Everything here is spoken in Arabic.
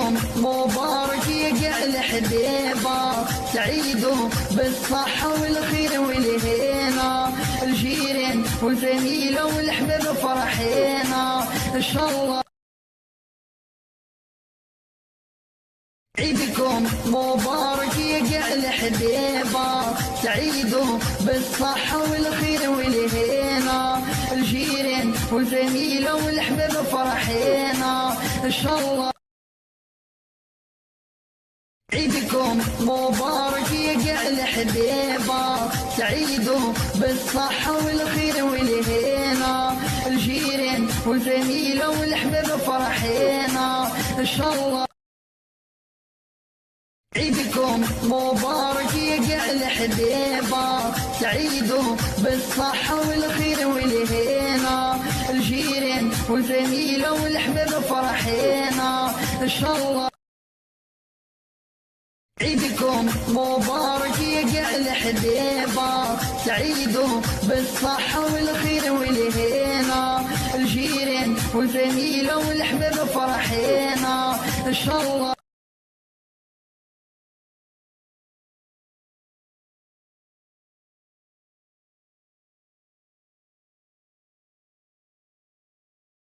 عيدكم مبارك يا الحبيبة، تعيدوا بالصحة والخير والهنا، الجيران والفاميلة والحباب فرحينا إن شاء الله. عيدكم مبارك يا الحبيبة، تعيدوا بالصحة والخير والهنا، الجيران والفاميلة والحباب فرحينا إن شاء الله. عيدكم مبارك يا الحبيبة، تعيدوا بالصحة والخير والهنا، الجيران والفاميلة والحباب فرحينا إن شاء الله. عيدكم مبارك يا الحبيبة، تعيدوا بالصحة والخير والهنا، الجيران والفاميلة والحباب فرحينا إن شاء الله. عيدكم مبارك يا الحبيبة، تعيدوا بالصحة والخير والهنا، الجيران والفاميلة والحباب فرحينا إن شاء الله.